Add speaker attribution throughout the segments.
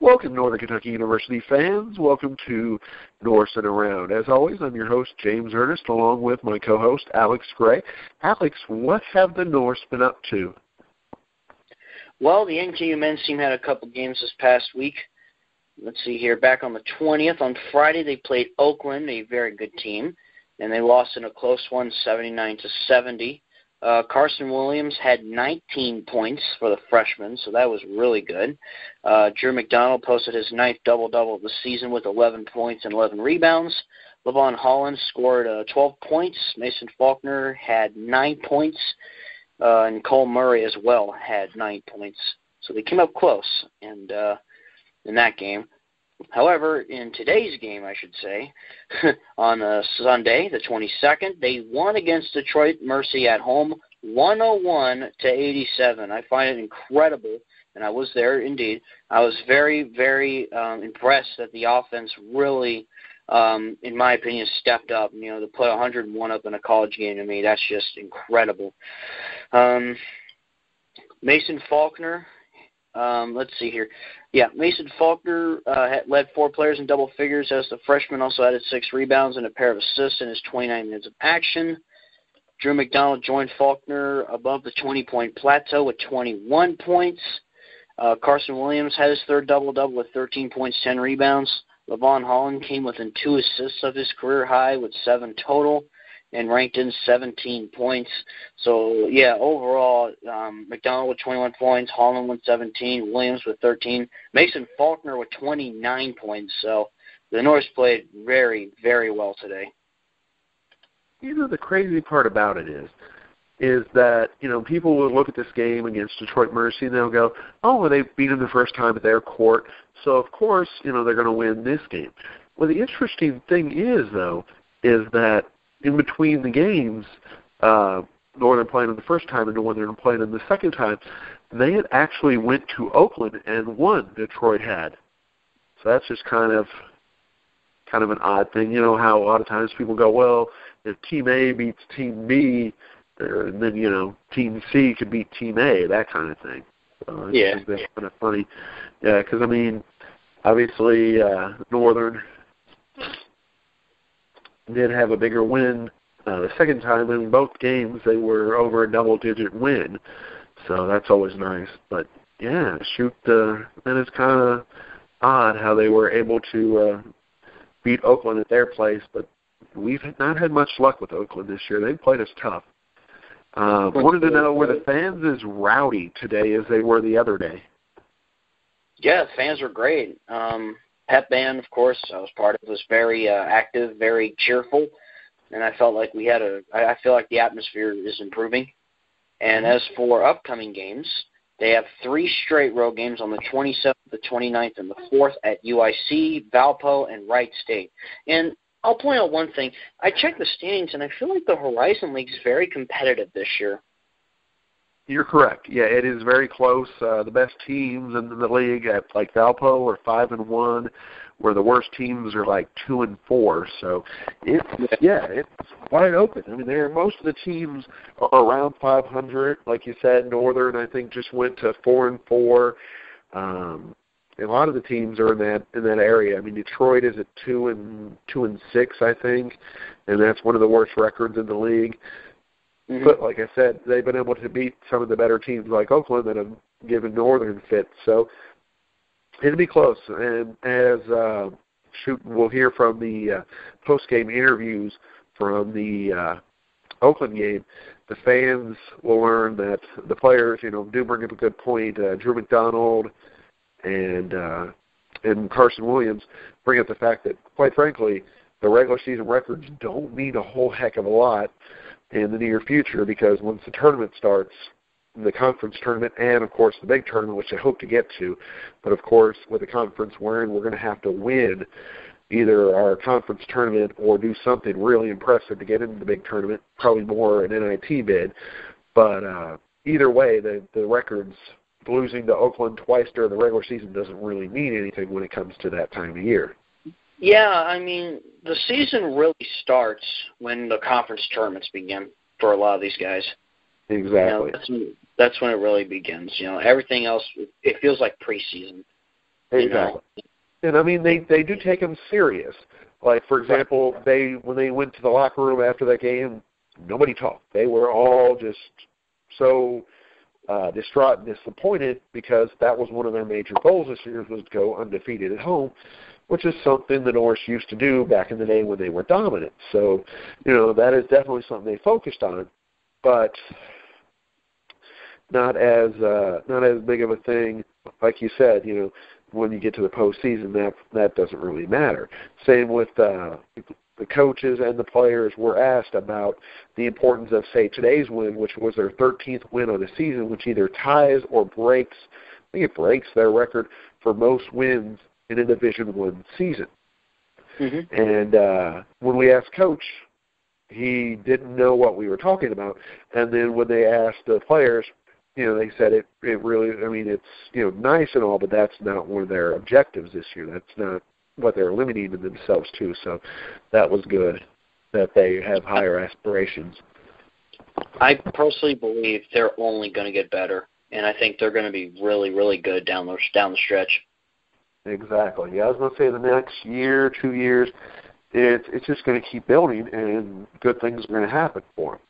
Speaker 1: Welcome, Northern Kentucky University fans. Welcome to Norsin Around. As always, I'm your host, James Ernest, along with my co-host, Alex Gray. Alex, what have the Norse been up to?
Speaker 2: Well, the NKU men's team had a couple games this past week. Let's see here. Back on the 20th, on Friday, they played Oakland, a very good team, and they lost in a close one, 79-70. Carson Williams had 19 points for the freshman, so that was really good. Drew McDonald posted his ninth double-double of the season with 11 points and 11 rebounds. Levon Holland scored 12 points. Mason Faulkner had 9 points, and Cole Murray as well had 9 points. So they came up close in that game. However, in today's game, I should say, on Sunday, the 22nd, they won against Detroit Mercy at home, 101-87. I find it incredible, and I was there indeed. I was very, very impressed that the offense really, in my opinion, stepped up. You know, to put 101 up in a college game, to me, that's just incredible. Mason Faulkner. Let's see here. Yeah, Mason Faulkner led 4 players in double figures as the freshman, also added 6 rebounds and a pair of assists in his 29 minutes of action. Drew McDonald joined Faulkner above the 20-point plateau with 21 points. Carson Williams had his third double-double with 13 points, 10 rebounds. Levon Holland came within 2 assists of his career high with 7 total and ranked in 17 points. So, yeah, overall, McDonald with 21 points, Holland with 17, Williams with 13, Mason Faulkner with 29 points. So the Norse played very, very well today.
Speaker 1: You know, the crazy part about it is that, you know, people will look at this game against Detroit Mercy and they'll go, oh, well, they beat them the first time at their court, so of course, you know, they're going to win this game. Well, the interesting thing is, though, is that in between the games, Northern playing them the first time and Northern playing them the second time, they had actually went to Oakland and won. Detroit had. So that's just kind of an odd thing. You know how a lot of times people go, well, if Team A beats Team B, and then, you know, Team C could beat Team A, that kind of thing. So I think that's kind of funny. Yeah, because, I mean, obviously Northern did have a bigger win the second time. In both games, they were over a double-digit win, so that's always nice. But, yeah, that is kind of odd how they were able to beat Oakland at their place, but we've not had much luck with Oakland this year. They've played us tough. Wanted to know, were the fans as rowdy today as they were the other day?
Speaker 2: Yeah, the fans were great. Pep band, of course, I was part of, was very active, very cheerful, and I felt like I feel like the atmosphere is improving. And as for upcoming games, they have 3 straight road games on the 27th, the 29th, and the 4th at UIC, Valpo, and Wright State. And I'll point out one thing. I checked the standings, and I feel like the Horizon League is very competitive this year.
Speaker 1: You're correct. Yeah, it is very close. The best teams in the league at like Valpo are 5-1, where the worst teams are like 2-4. So it's wide open. I mean, most of the teams are around 500. Like you said, Northern I think just went to 4-4. A lot of the teams are in that area. I mean, Detroit is at 2-6, I think, and that's one of the worst records in the league. Mm-hmm. But like I said, they've been able to beat some of the better teams like Oakland that have given Northern fits. So it'll be close. And as we'll hear from the post-game interviews from the Oakland game, the fans will learn that the players, you know, do bring up a good point. Drew McDonald and Carson Williams bring up the fact that, quite frankly, the regular season records don't mean a whole heck of a lot in the near future, because once the tournament starts, the conference tournament and, of course, the big tournament, which I hope to get to, but, of course, with the conference we're in, we're going to have to win either our conference tournament or do something really impressive to get into the big tournament, probably more an NIT bid. But either way, the records, losing to Oakland twice during the regular season doesn't really mean anything when it comes to that time of year.
Speaker 2: Yeah, I mean, the season really starts when the conference tournaments begin for a lot of these guys.
Speaker 1: Exactly.
Speaker 2: You know, that's when it really begins. You know, everything else, it feels like preseason.
Speaker 1: Exactly. And, I mean, they do take them serious. Like, for example, when they went to the locker room after that game, nobody talked. They were all just so distraught and disappointed because that was one of their major goals this year was to go undefeated at home, which is something the Norse used to do back in the day when they were dominant. So, that is definitely something they focused on, but not as big of a thing, like you said, when you get to the postseason, that doesn't really matter. Same with the coaches and the players were asked about the importance of, say, today's win, which was their 13th win of the season, which either ties or breaks, I think it breaks their record for most wins in a Division I season.
Speaker 2: Mm-hmm.
Speaker 1: And when we asked Coach, he didn't know what we were talking about. And then when they asked the players, they said it really, I mean, it's, nice and all, but that's not one of their objectives this year. That's not what they're limiting themselves to. So that was good that they have higher aspirations.
Speaker 2: I personally believe they're only going to get better, and I think they're going to be really, really good down the stretch.
Speaker 1: Exactly. Yeah, I was going to say the next year, 2 years, it's just going to keep building, and good things are going to happen for them.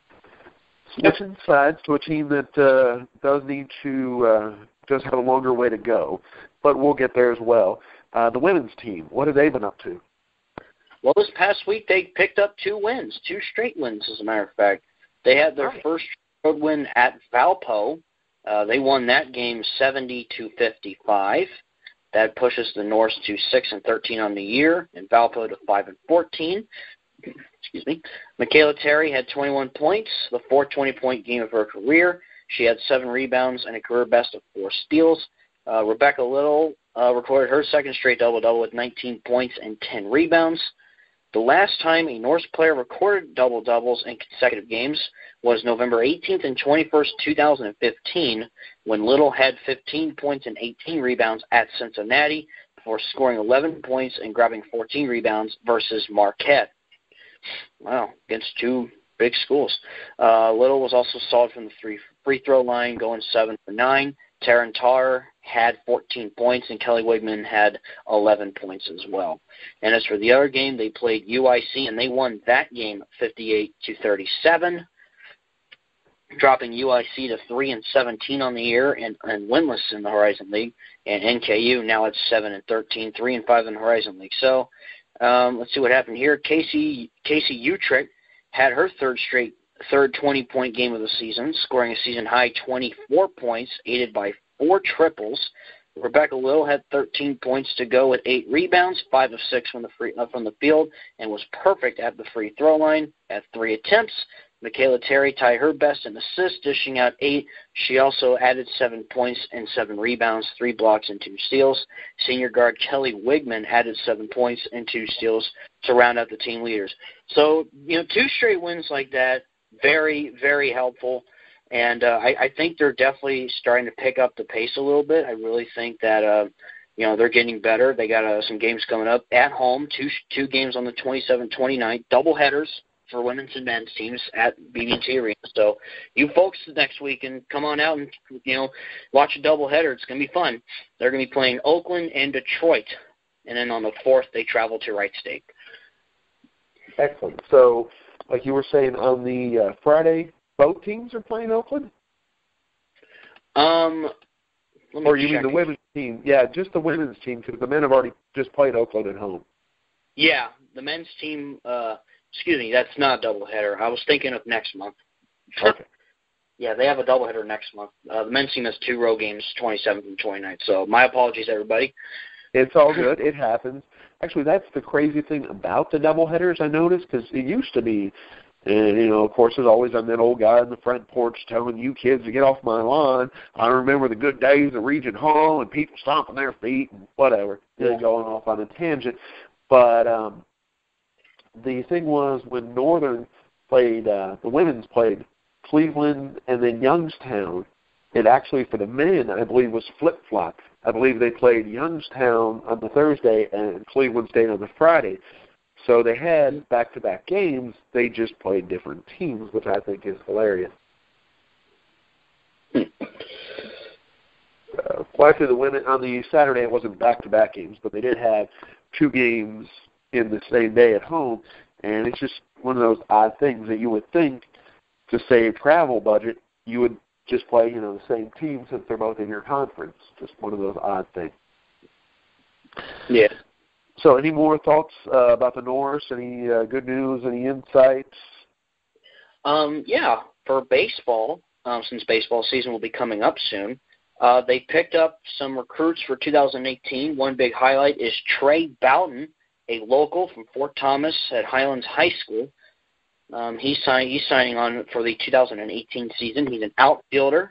Speaker 1: Switching sides to a team that does have a longer way to go, but we'll get there as well. The women's team, what have they been up to?
Speaker 2: Well, this past week they picked up 2 straight wins, as a matter of fact. They had their first road win at Valpo. They won that game 70-55. That pushes the Norse to 6-13 on the year, and Valpo to 5-14. Excuse me. Michaela Terry had 21 points, the fourth 20-point game of her career. She had 7 rebounds and a career best of 4 steals. Rebecca Little recorded her second straight double-double with 19 points and 10 rebounds. The last time a Norse player recorded double-doubles in consecutive games was November 18th and 21st, 2015, when Little had 15 points and 18 rebounds at Cincinnati before scoring 11 points and grabbing 14 rebounds versus Marquette. Wow, against 2 big schools. Little was also solid from the free throw line, going 7 for 9. Taryn Tarr had 14 points, and Kelly Wigman had 11 points as well. And as for the other game, they played UIC, and they won that game 58-37, dropping UIC to 3-17 on the year and winless in the Horizon League. And NKU now at 7-13, 3-5 in the Horizon League. So let's see what happened here. Casey Utrecht had her third 20-point game of the season, scoring a season-high 24 points, aided by 4 triples. Rebecca Little had 13 points to go with 8 rebounds, 5 of 6 from the field, and was perfect at the free throw line at 3 attempts. Michaela Terry tied her best in assists, dishing out 8. She also added 7 points and 7 rebounds, 3 blocks, and 2 steals. Senior guard Kelly Wigman added 7 points and 2 steals to round out the team leaders. So, 2 straight wins like that, very, very helpful. And I think they're definitely starting to pick up the pace a little bit. I really think that, they're getting better. They got some games coming up at home, two games on the 27th, 29th, double headers for women's and men's teams at BB&T Arena. So you folks next week can come on out and, watch a doubleheader. It's going to be fun. They're going to be playing Oakland and Detroit. And then on the 4th, they travel to Wright State.
Speaker 1: Excellent. So, like you were saying, on the Friday, both teams are playing Oakland? Or you mean the women's team? Yeah, just the women's team, because the men have already just played Oakland at home.
Speaker 2: Yeah, the men's team, that's not a doubleheader. I was thinking of next month.
Speaker 1: Okay.
Speaker 2: Yeah, they have a doubleheader next month. The men's team has 2 road games, 27th and 29th. So my apologies, everybody.
Speaker 1: It's all good. It happens. Actually, that's the crazy thing about the doubleheaders, I noticed, because it used to be, and, of course, there's always that old guy on the front porch telling you kids to get off my lawn. I remember the good days of Region Hall and people stomping their feet and whatever, going off on a tangent. But the thing was when Northern played, the women's played Cleveland and then Youngstown, it actually, for the men, I believe, was flip-flop. I believe they played Youngstown on the Thursday and Cleveland State on the Friday. So they had back-to-back games. They just played different teams, which I think is hilarious. So, Well, actually, on the Saturday, it wasn't back-to-back games, but they did have 2 games in the same day at home, and it's just one of those odd things that you would think to save travel budget, you would just play, the same team since they're both in your conference. Just one of those odd things.
Speaker 2: Yeah.
Speaker 1: So any more thoughts about the Norse? Any good news, any insights?
Speaker 2: Yeah, for baseball, since baseball season will be coming up soon, they picked up some recruits for 2018. One big highlight is Trey Boughton, a local from Fort Thomas at Highlands High School. He's signing on for the 2018 season. He's an outfielder.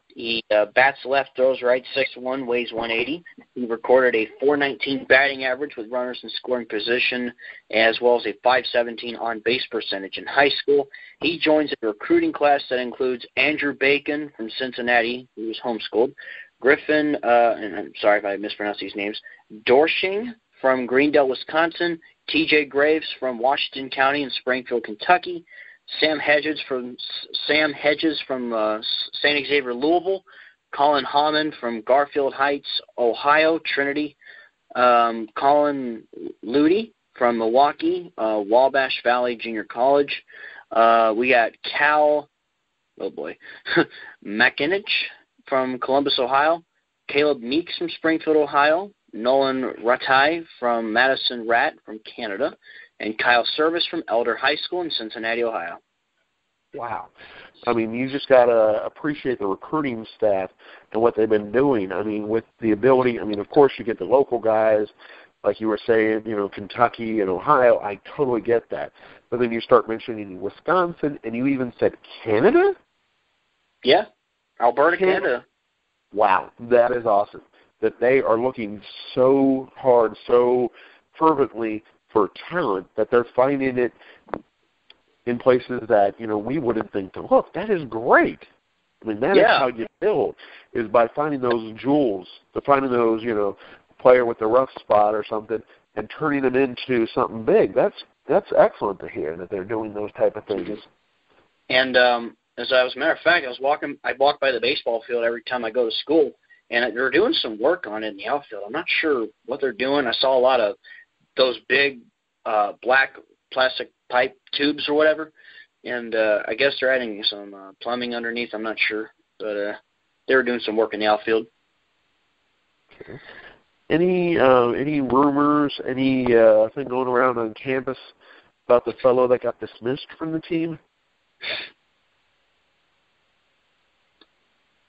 Speaker 2: He bats left, throws right, 6'1", weighs 180. He recorded a .419 batting average with runners in scoring position, as well as a .517 on-base percentage in high school. He joins a recruiting class that includes Andrew Bacon from Cincinnati, who was homeschooled, Griffin, and I'm sorry if I mispronounced these names, Dorshing from Greendale, Wisconsin, T.J. Graves from Washington County in Springfield, Kentucky, Sam Hedges from St. Xavier, Louisville, Colin Hammond from Garfield Heights, Ohio, Trinity, Colin Ludy from Milwaukee, Wabash Valley Junior College. We got Cal, McInich from Columbus, Ohio, Caleb Meeks from Springfield, Ohio, Nolan Ratai from Madison Rat from Canada, and Kyle Service from Elder High School in Cincinnati, Ohio.
Speaker 1: Wow. I mean, you just got to appreciate the recruiting staff and what they've been doing. I mean, with the ability, of course you get the local guys, like you were saying, Kentucky and Ohio. I totally get that. But then you start mentioning Wisconsin, and you even said Canada?
Speaker 2: Yeah, Alberta, Canada.
Speaker 1: Wow, that is awesome. That they are looking so hard, so fervently for talent that they're finding it in places that, we wouldn't think to look. That is great. That is how you build, is by finding those jewels, to finding those, player with the rough spot or something, and turning them into something big. That's excellent to hear that they're doing those type of things.
Speaker 2: And as a matter of fact, I walk by the baseball field every time I go to school, and they're doing some work on it in the outfield. I'm not sure what they're doing. I saw a lot of those big black plastic pipe tubes or whatever, and I guess they're adding some plumbing underneath. I'm not sure, but they were doing some work in the outfield.
Speaker 1: Okay. Any rumors, thing going around on campus about the fellow that got dismissed from the team?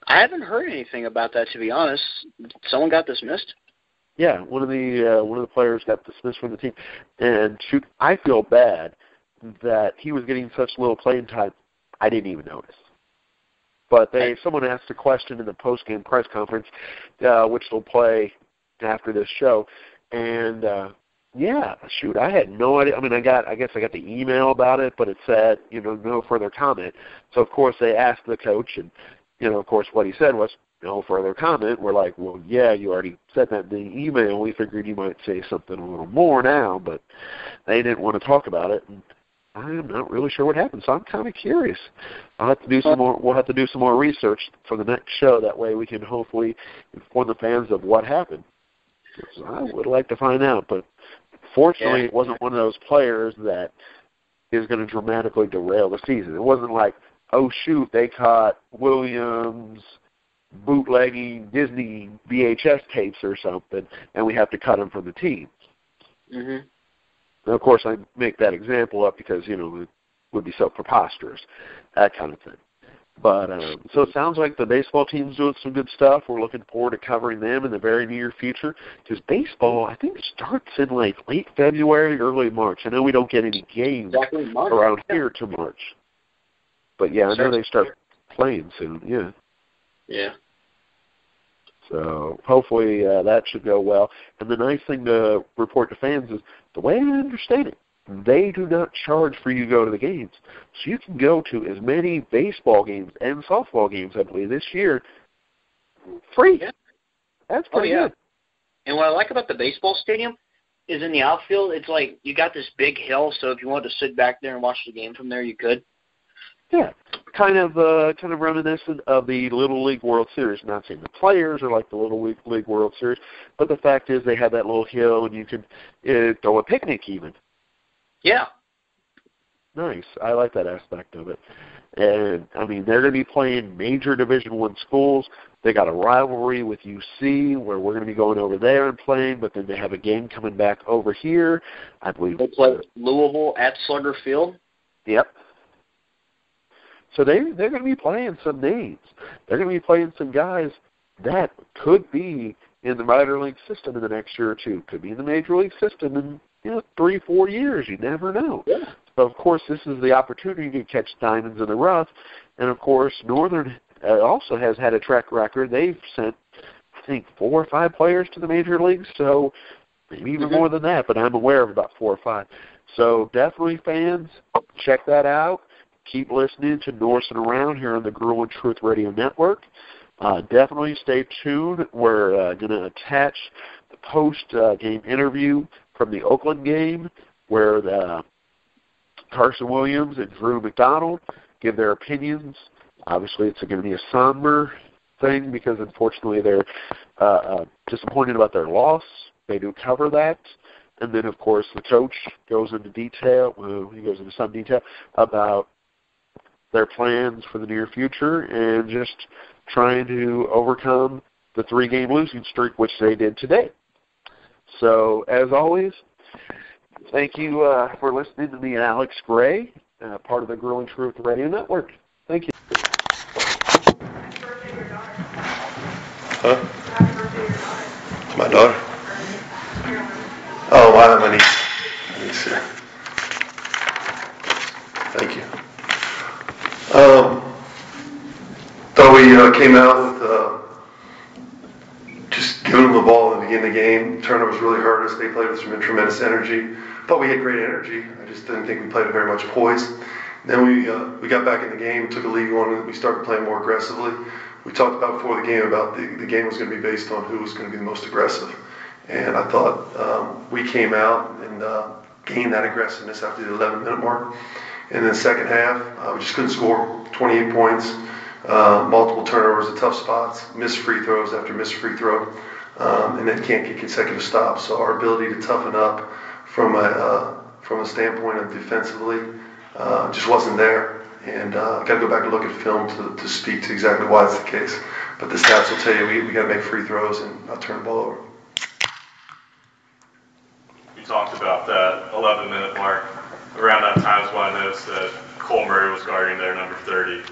Speaker 2: I haven't heard anything about that, to be honest. Someone got dismissed?
Speaker 1: Yeah, one of the players got dismissed from the team, and shoot, I feel bad that he was getting such little playing time. I didn't even notice. But someone asked a question in the post-game press conference, which they'll play after this show, and I had no idea. I guess I got the email about it, but it said no further comment. So of course they asked the coach, and of course what he said was, no further comment. We're like, well, yeah, you already said that in the email. We figured you might say something a little more now, but they didn't want to talk about it. And I'm not really sure what happened, so I'm kind of curious. I'll have to do some more. We'll have to do some more research for the next show. That way, we can hopefully inform the fans of what happened. So I would like to find out, but fortunately, it wasn't one of those players that is going to dramatically derail the season. It wasn't like, oh shoot, they caught Williams bootlegging Disney VHS tapes or something, and we have to cut him from the team.
Speaker 2: Mm-hmm.
Speaker 1: And of course, I make that example up because, it would be so preposterous, that kind of thing. But so it sounds like the baseball team's doing some good stuff. We're looking forward to covering them in the very near future, because baseball, I think, starts in late February, early March. I know we don't get any games around here till March. But, I know they start playing soon,
Speaker 2: Yeah.
Speaker 1: So hopefully that should go well. And the nice thing to report to fans is, the way I understand it, they do not charge for you to go to the games. So you can go to as many baseball games and softball games, I believe, this year free.
Speaker 2: Yeah.
Speaker 1: That's pretty good.
Speaker 2: And what I like about the baseball stadium is in the outfield, it's like you got this big hill, so if you wanted to sit back there and watch the game from there, you could.
Speaker 1: Yeah. kind of reminiscent of the Little League World Series. Not saying the players are like the Little League World Series, but the fact is they have that little hill, and you can throw a picnic even.
Speaker 2: Yeah.
Speaker 1: Nice. I like that aspect of it. And, I mean, they're going to be playing major Division I schools. They got a rivalry with UC where we're going to be going over there and playing, but then they have a game coming back over here. I believe
Speaker 2: they play Louisville at Slugger Field.
Speaker 1: Yep. So they're going to be playing some names. They're going to be playing some guys that could be in the minor league system in the next year or two. Could be in the major league system in 3-4 years. You never know.
Speaker 2: Yeah.
Speaker 1: So, of course, this is the opportunity to catch diamonds in the rough. And, of course, Northern also has had a track record. They've sent, I think, 4 or 5 players to the major leagues, so maybe even more than that, but I'm aware of about 4 or 5. So definitely, fans, check that out. Keep listening to Norsin Around here on the Gruel and Truth Radio Network. Definitely stay tuned. We're going to attach the post-game interview from the Oakland game where Carson Williams and Drew McDonald give their opinions. Obviously, it's going to be a somber thing because, unfortunately, they're disappointed about their loss. They do cover that. And then, of course, the coach goes into detail. Well, he goes into some detail about their plans for the near future and just trying to overcome the 3-game losing streak, which they did today. So, as always, thank you for listening to me and Alex Gray, part of the Gruel and Truth Radio Network. Thank you.
Speaker 3: Huh? It's my daughter. Oh, wow, my niece. Let me see. Thank you. Thought we came out with just giving them the ball at the beginning of the game. Turnovers really hurt us. They played with some tremendous energy. Thought we had great energy. I just didn't think we played very much poise. Then we got back in the game, took a lead on, and we started playing more aggressively. We talked about before the game about the game was going to be based on who was going to be the most aggressive. And I thought we came out and gained that aggressiveness after the 11-minute mark. And then the second half, we just couldn't score. 28 points, multiple turnovers at tough spots, missed free throws after missed free throw, and then can't get consecutive stops. So our ability to toughen up from a standpoint of defensively just wasn't there. And got to go back and look at film to speak to exactly why it's the case. But the stats will tell you we got to make free throws and not turn the ball over.
Speaker 4: You talked about that 11-minute mark. Around that time is when I noticed that Cole Murray was guarding their number 30.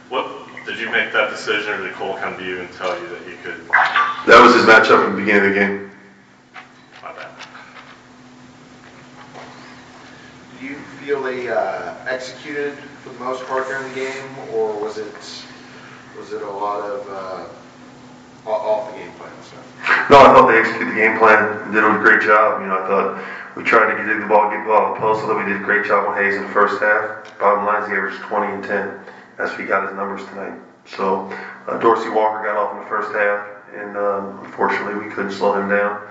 Speaker 4: What did you make that decision, or did Cole come to you and tell you that he could?
Speaker 3: That was his matchup in the beginning of the game.
Speaker 4: My bad.
Speaker 5: Do you feel they executed for the most part during the game, or was it a lot of off the game plan stuff?
Speaker 3: No, I thought they executed the game plan and did a great job. I thought we tried to get the ball in the post, so that we did a great job on Hayes in the first half. Bottom line is he averaged 20 and 10 as he got his numbers tonight. So Dorsey Walker got off in the first half, and unfortunately we couldn't slow him down.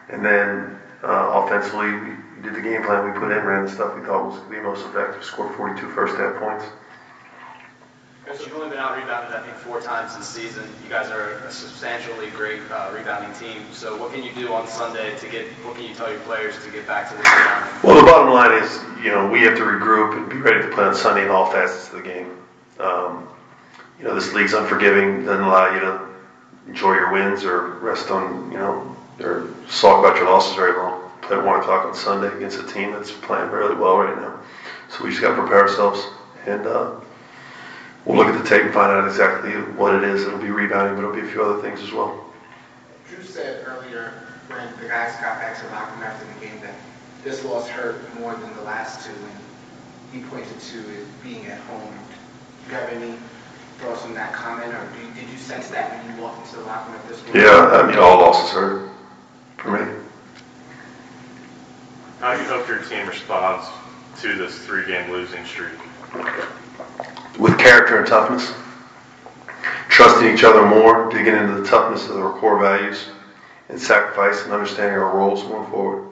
Speaker 3: And then offensively, we did the game plan we put in, ran the stuff we thought was going to be most effective, scored 42 first half points.
Speaker 6: You've only been out-rebounded, I think, 4 times this season. You guys are a substantially great rebounding team. So what can you do on Sunday what can you tell your players to get back to the rebounding?
Speaker 3: Well, the bottom line is, we have to regroup and be ready to play on Sunday in all facets of the game. This league's unforgiving, doesn't allow you to enjoy your wins or rest on, or sulk about your losses very long. Play at 1 o'clock on Sunday against a team that's playing really well right now. So we just got to prepare ourselves, and we'll look at the tape and find out exactly what it is. It'll be rebounding, but it'll be a few other things as well.
Speaker 7: Drew said earlier when the guys got back to locker room after the game that this loss hurt more than the last 2, and he pointed to it being at home. Do you have any thoughts on that comment, or did you sense that when you walked into the locker room at this point?
Speaker 3: Yeah, all losses hurt for me.
Speaker 4: How do you hope your team responds to this 3-game losing streak?
Speaker 3: With character and toughness, trusting each other more, digging into the toughness of our core values, and sacrifice and understanding our roles going forward.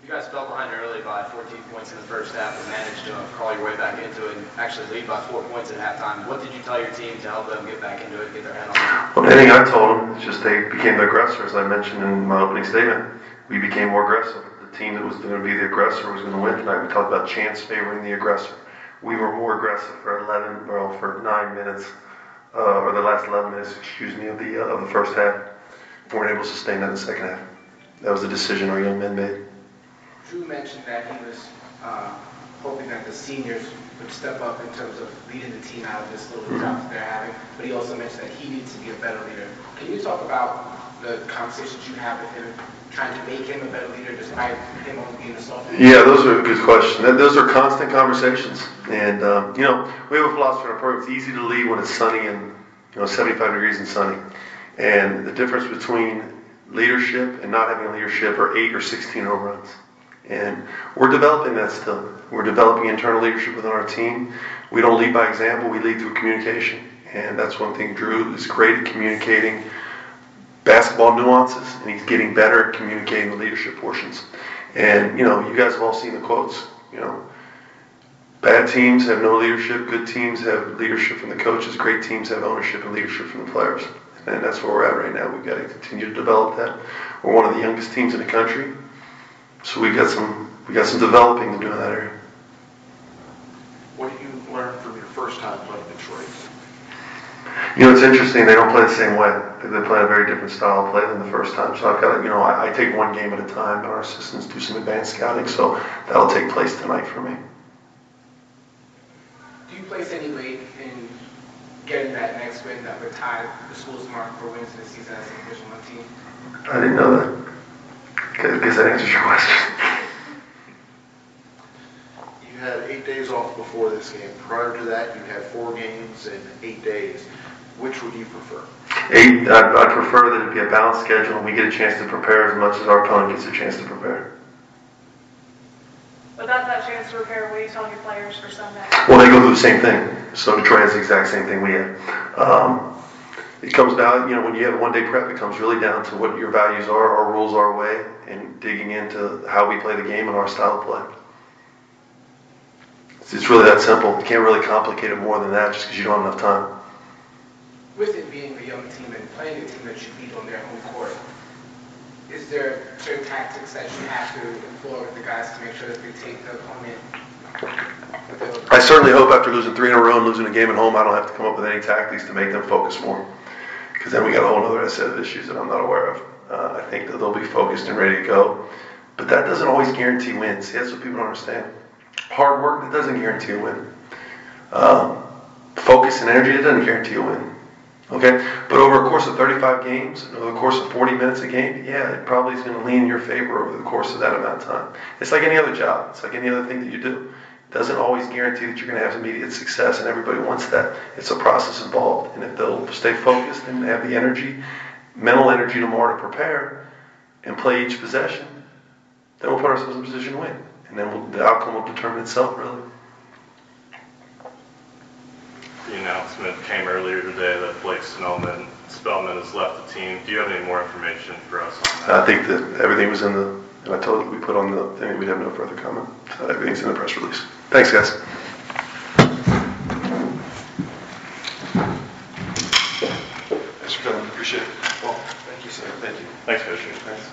Speaker 6: You guys fell behind early by 14 points in the first half and managed to crawl your way back into it and actually lead by 4 points at halftime. What did you tell your team to help them get back into it, get their head on it?
Speaker 3: Well, anything I told them, it's just they became the aggressor, as I mentioned in my opening statement. We became more aggressive. The team that was going to be the aggressor was going to win tonight. We talked about chance favoring the aggressor. We were more aggressive for 9 minutes, or the last 11 minutes, of the first half. We weren't able to sustain that in the second half. That was a decision our young men made.
Speaker 7: Drew mentioned that he was hoping that the seniors would step up in terms of leading the team out of this little drought that they're having, but he also mentioned that he needs to be a better leader. Can you talk about the conversations you have with him, trying to make him a better leader despite him only being a sophomore?
Speaker 3: Yeah, those are a good questions. Those are constant conversations. And, we have a philosophy in our program. It's easy to lead when it's sunny and, 75 degrees and sunny. And the difference between leadership and not having leadership are 8 or 16 home runs. And we're developing that still. We're developing internal leadership within our team. We don't lead by example, we lead through communication. And that's one thing Drew is great at communicating basketball nuances, and he's getting better at communicating the leadership portions. And, you guys have all seen the quotes, bad teams have no leadership, good teams have leadership from the coaches, great teams have ownership and leadership from the players. And that's where we're at right now. We've got to continue to develop that. We're one of the youngest teams in the country, so we got some developing to do in that area.
Speaker 5: What did you learn from your first time playing Detroit?
Speaker 3: It's interesting. They don't play the same way. They play a very different style of play than the first time. So I've got to, I take one game at a time, and our assistants do some advanced scouting. So that'll take place tonight for me.
Speaker 7: Do you place any weight in getting that next win that would tie the school's mark for wins in the season as a Division I team?
Speaker 3: I didn't know that. I guess that answers your question.
Speaker 5: You had 8 days off before this game. Prior to that, you had 4 games in 8 days. Which would you prefer?
Speaker 3: 8. I'd prefer that it be a balanced schedule and we get a chance to prepare as much as our opponent gets a chance to prepare.
Speaker 8: Without that chance to prepare, what are you telling your players for Sunday?
Speaker 3: Well, they go through the same thing. So Detroit has the exact same thing we have. It comes down, when you have a one-day prep, it comes really down to what your values are, our rules, our way, and digging into how we play the game and our style of play. It's really that simple. You can't really complicate it more than that just because you don't have enough time.
Speaker 7: With it being a young team and playing a team that you beat on their home court, is there certain tactics that you have to employ with the guys to make sure that they take the opponent?
Speaker 3: I certainly hope after losing 3 in a row and losing a game at home, I don't have to come up with any tactics to make them focus more. Because then we got a whole other set of issues that I'm not aware of. I think that they'll be focused and ready to go. But that doesn't always guarantee wins. See, that's what people don't understand. Hard work, that doesn't guarantee a win. Focus and energy, that doesn't guarantee a win. Okay? But over a course of 35 games, over the course of 40 minutes a game, yeah, it probably is going to lean in your favor over the course of that amount of time. It's like any other job. It's like any other thing that you do. It doesn't always guarantee that you're going to have immediate success, and everybody wants that. It's a process involved. And if they'll stay focused and have the energy, mental energy tomorrow to prepare and play each possession, then we'll put ourselves in a position to win. And then the outcome will determine itself, really.
Speaker 4: The announcement came earlier today that Blake Spellman has left the team. Do you have any more information for us on that?
Speaker 3: I think that everything was and I told you we put on the thing, we'd have no further comment. So everything's in the press release. Thanks, guys.
Speaker 5: Thanks for coming. Appreciate it. Well, thank you, sir.
Speaker 3: Thank you.
Speaker 4: Thanks, Coach.
Speaker 3: Thanks.